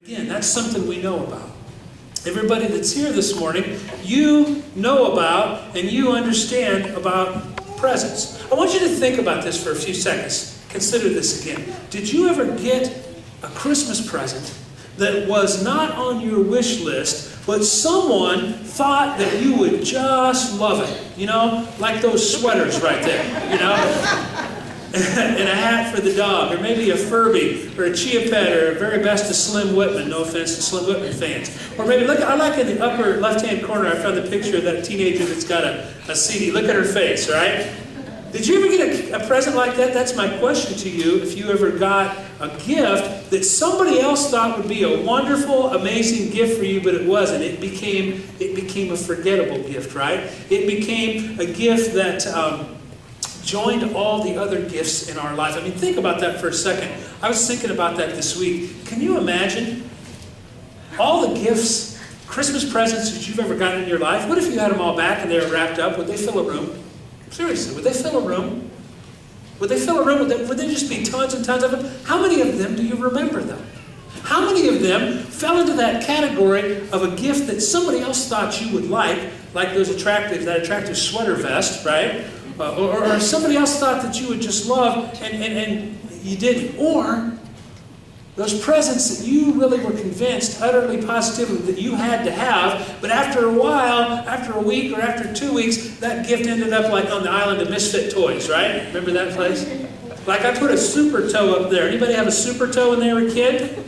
Again, that's something we know about. Everybody that's here this morning, you know about and you understand about presents. I want you to think about this for a few seconds. Consider this again. Did you ever get a Christmas present that was not on your wish list, but someone thought that you would just love it? You know, like those sweaters right there, you know? And a hat for the dog, or maybe a Furby, or a Chia Pet, or a very best of Slim Whitman. No offense to Slim Whitman fans. Or maybe, look, I like in the upper left-hand corner, I found the picture of that teenager that's got a CD. Look at her face, right? Did you ever get a present like that? That's my question to you. If you ever got a gift that somebody else thought would be a wonderful, amazing gift for you, but it wasn't. It became a forgettable gift, right? It became a gift that joined all the other gifts in our life. I mean, think about that for a second. I was thinking about that this week. Can you imagine all the gifts, Christmas presents that you've ever gotten in your life? What if you had them all back and they were wrapped up? Would they fill a room? Seriously, would they fill a room? Would they fill a room? Would there just be tons and tons of them? How many of them do you remember, though? How many of them fell into that category of a gift that somebody else thought you would like that attractive sweater vest, right? Or somebody else thought that you would just love and you didn't. Or those presents that you really were convinced, utterly positively, that you had to have, but after a while, after a week or after 2 weeks, that gift ended up like on the island of misfit toys, right? Remember that place? Like I put a Super Toe up there. Anybody have a Super Toe when they were a kid?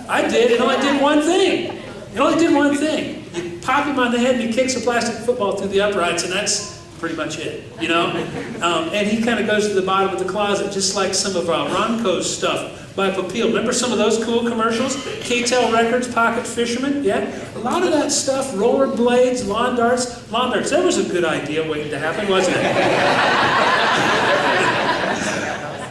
I did. It only did one thing. It only did one thing. You pop him on the head and he kicks a plastic football through the uprights, and that's pretty much it, you know? And he kind of goes to the bottom of the closet, just like some of Ronco's stuff by Papil. Remember some of those cool commercials? K-Tel Records, Pocket Fisherman, yeah? A lot of that stuff, rollerblades, lawn darts. That was a good idea waiting to happen, wasn't it?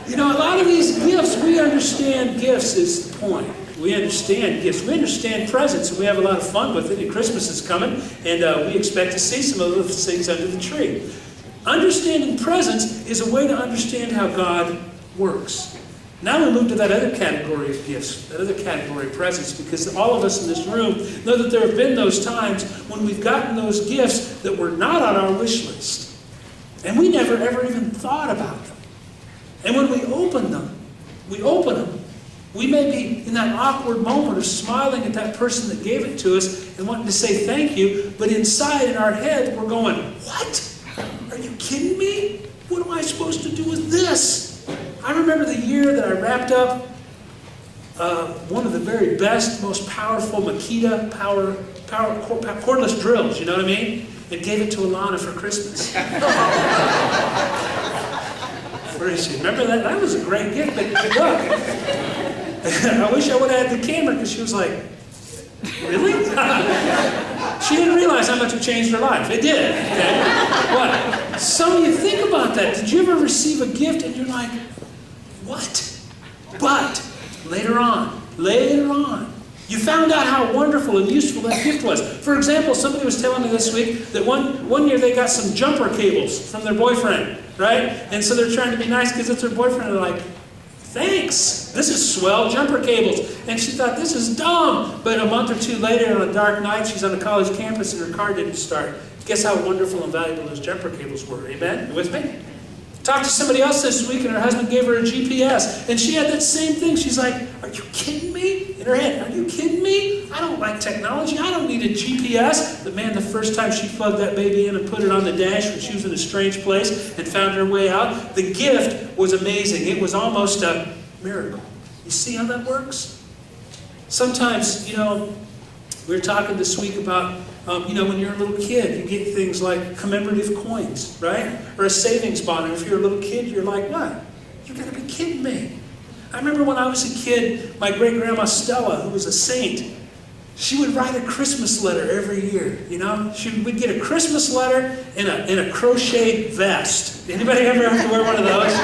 You know, a lot of these gifts, we understand gifts is the point. We understand gifts. We understand presents, and we have a lot of fun with it. And Christmas is coming, and we expect to see some of those things under the tree. Understanding presents is a way to understand how God works. Now we move to that other category of gifts, that other category of presents, because all of us in this room know that there have been those times when we've gotten those gifts that were not on our wish list. And we never ever even thought about them. And when we open them, we may be in that awkward moment of smiling at that person that gave it to us and wanting to say thank you, but inside in our head we're going, what? Are you kidding me? What am I supposed to do with this? I remember the year that I wrapped up one of the very best, most powerful Makita cordless drills, you know what I mean? And gave it to Alana for Christmas. Where is she? Remember that? That was a great gift, but look. I wish I would have had the camera, because she was like, really? She didn't realize how much it changed her life. It did. Okay? What? So you think about that. Did you ever receive a gift and you're like, what? But later on, you found out how wonderful and useful that gift was. For example, somebody was telling me this week that one year they got some jumper cables from their boyfriend, right? And so they're trying to be nice because it's their boyfriend. And they're like, thanks, this is swell jumper cables. And she thought, this is dumb. But a month or two later on a dark night, she's on a college campus and her car didn't start. Guess how wonderful and valuable those jumper cables were. Amen? You with me? Talked to somebody else this week and her husband gave her a GPS. And she had that same thing. She's like, are you kidding me? In her head, are you kidding me? I don't like technology. I don't need a GPS. But man, the first time she plugged that baby in and put it on the dash when she was in a strange place and found her way out, the gift was amazing. It was almost a miracle. You see how that works? Sometimes, you know, we were talking this week about, you know, when you're a little kid, you get things like commemorative coins, right? Or a savings bond. And if you're a little kid, you're like, what? You've got to be kidding me. I remember when I was a kid, my great-grandma Stella, who was a saint, she would write a Christmas letter every year, you know? We'd get a Christmas letter in a crochet vest. Anybody ever have to wear one of those?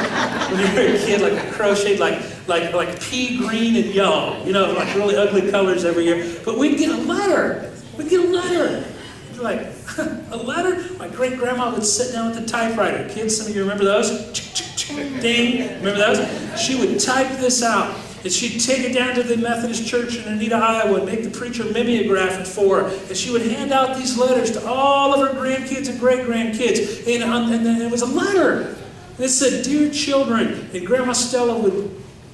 When you were a kid, like a crocheted, like pea green and yellow, you know, like really ugly colors every year. But we'd get a letter. We'd get a letter. You're like, a letter? My great-grandma would sit down at the typewriter. Kids, some of you remember those? Ding. Remember those? She would type this out. And she'd take it down to the Methodist Church in Anita, Iowa, and make the preacher mimeograph it for her. And she would hand out these letters to all of her grandkids and great-grandkids. And then it was a letter. And it said, "Dear children," and Grandma Stella would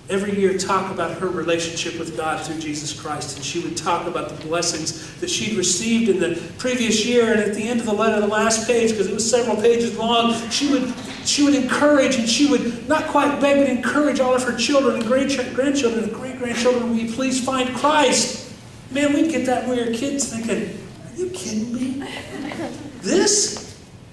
every year talk about her relationship with God through Jesus Christ. And she would talk about the blessings that she'd received in the previous year. And at the end of the letter, the last page, because it was several pages long, she would encourage, and she would not quite beg, but encourage all of her children and grandchildren and great-grandchildren, "Will you please find Christ?" Man, we'd get that when we were kids thinking, "Are you kidding me? This?"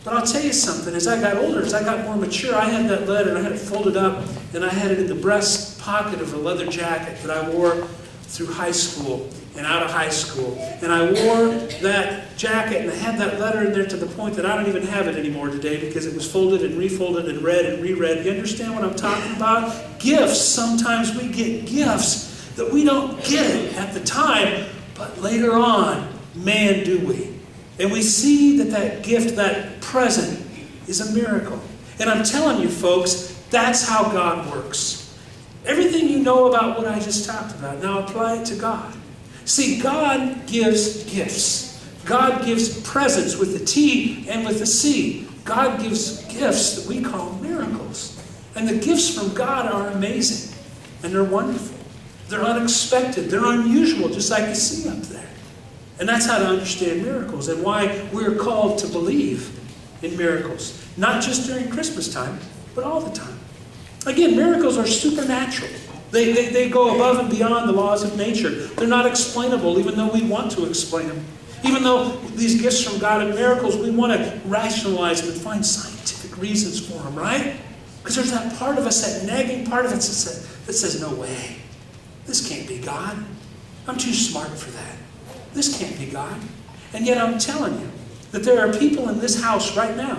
But I'll tell you something, as I got older, as I got more mature, I had that letter, and I had it folded up, and I had it in the breast pocket of a leather jacket that I wore through high school and out of high school. And I wore that jacket, and I had that letter in there to the point that I don't even have it anymore today because it was folded and refolded and read and reread. You understand what I'm talking about? Gifts. Sometimes we get gifts that we don't get it at the time, but later on, man, do we. And we see that that gift, that present, is a miracle. And I'm telling you, folks, that's how God works. Everything you know about what I just talked about, now apply it to God. See, God gives gifts. God gives presents with the T and with the C. God gives gifts that we call miracles. And the gifts from God are amazing. And they're wonderful. They're unexpected. They're unusual, just like you see up there. And that's how to understand miracles and why we're called to believe in miracles. Not just during Christmas time, but all the time. Again, miracles are supernatural. They go above and beyond the laws of nature. They're not explainable, even though we want to explain them. Even though these gifts from God are miracles, we want to rationalize them and find scientific reasons for them, right? Because there's that part of us, that nagging part of us that says, "No way. This can't be God. I'm too smart for that. This can't be God." And yet I'm telling you that there are people in this house right now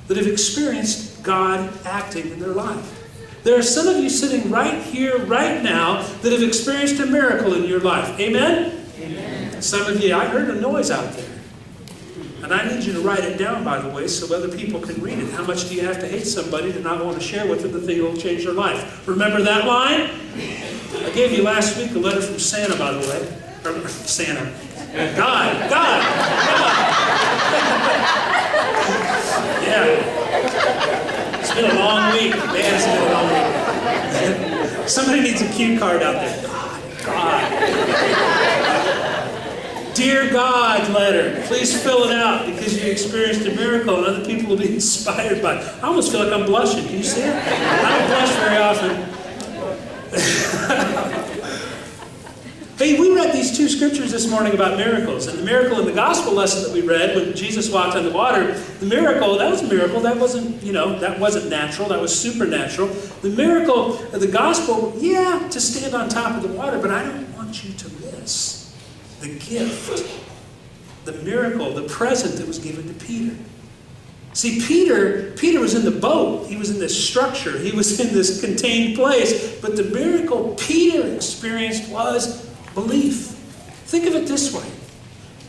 that have experienced God acting in their life. There are some of you sitting right here, right now, that have experienced a miracle in your life. Amen? Amen. Some of you, I heard a noise out there. And I need you to write it down, by the way, so other people can read it. How much do you have to hate somebody to not want to share with them the thing that will change their life? Remember that line? I gave you last week a letter from Santa, by the way. Or Santa. God. Yeah. It's been a long week. Man, it's been a long week. Somebody needs a cue card out there. God. Dear God letter. Please fill it out because you experienced a miracle and other people will be inspired by it. I almost feel like I'm blushing. Can you see it? I don't blush very often. Hey, we read these two scriptures this morning about miracles. And the miracle in the gospel lesson that we read when Jesus walked on the water, the miracle, that was a miracle. That wasn't, that wasn't natural. That was supernatural. The miracle of the gospel, yeah, to stand on top of the water, but I don't want you to miss the gift, the miracle, the present that was given to Peter. See, Peter was in the boat. He was in this structure. He was in this contained place. But the miracle Peter experienced was belief. Think of it this way.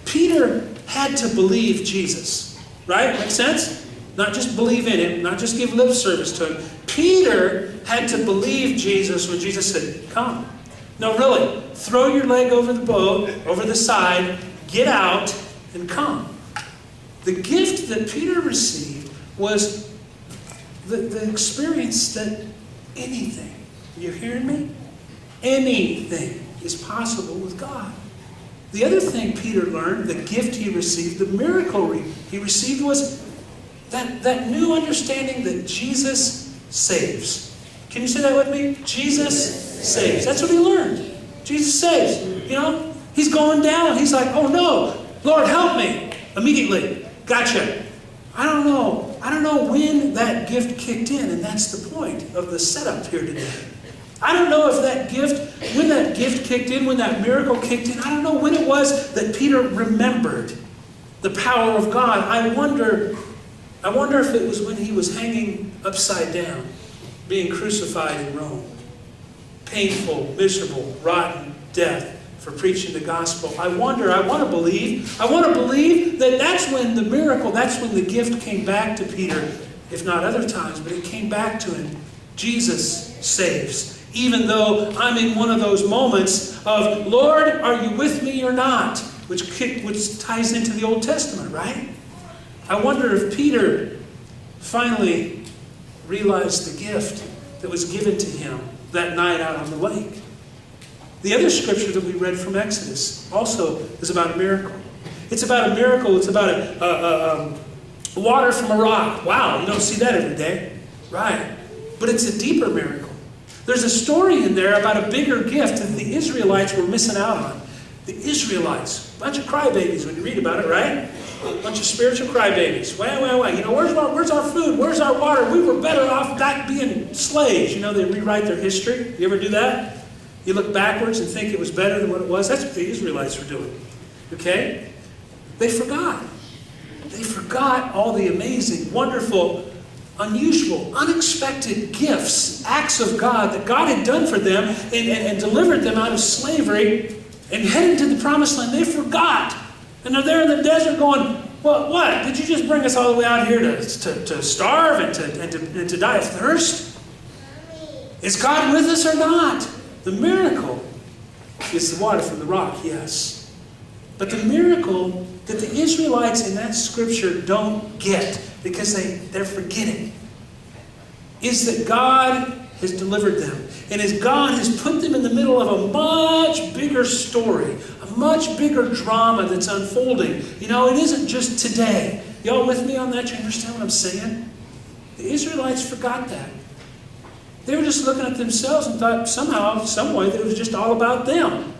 Peter had to believe Jesus. Right? Make sense? Not just believe in him, not just give lip service to him. Peter had to believe Jesus when Jesus said, "Come." No, really. Throw your leg over the boat, over the side, get out, and come. The gift that Peter received was the experience that anything, you hearing me? Anything is possible with God. The other thing Peter learned, the gift he received, the miracle he received was that new understanding that Jesus saves. Can you say that with me? Jesus saves. That's what he learned. Jesus saves. He's going down. He's like, "Oh no, Lord, help me." Immediately. Gotcha. I don't know when that gift kicked in, and that's the point of the setup here today. I don't know if when that gift kicked in, when that miracle kicked in, I don't know when it was that Peter remembered the power of God. I wonder if it was when he was hanging upside down, being crucified in Rome. Painful, miserable, rotten death for preaching the gospel. I want to believe that that's when the miracle, that's when the gift came back to Peter, if not other times, but it came back to him. Jesus saves. even though I'm in one of those moments of, Lord, are you with me or not? Which ties into the Old Testament, right? I wonder if Peter finally realized the gift that was given to him that night out on the lake. The other scripture that we read from Exodus also is about a miracle. It's about a miracle. It's about water from a rock. Wow, you don't see that every day. Right. But it's a deeper miracle. There's a story in there about a bigger gift that the Israelites were missing out on. The Israelites, a bunch of crybabies when you read about it, right? A bunch of spiritual crybabies. Wow. You know, where's our food? Where's our water? We were better off back being slaves. You know, they rewrite their history. You ever do that? You look backwards and think it was better than what it was. That's what the Israelites were doing. Okay? They forgot. They forgot all the amazing, wonderful, unusual, unexpected gifts, acts of God that God had done for them and delivered them out of slavery and headed to the promised land. They forgot. And they're there in the desert going, well, what? Did you just bring us all the way out here to starve and to die of thirst? Is God with us or not? The miracle is the water from the rock, yes. But the miracle that the Israelites in that scripture don't get, because they're forgetting, is that God has delivered them. And as God has put them in the middle of a much bigger story, a much bigger drama that's unfolding. You know, it isn't just today. Y'all with me on that? You understand what I'm saying? The Israelites forgot that. They were just looking at themselves and thought somehow, some way, that it was just all about them.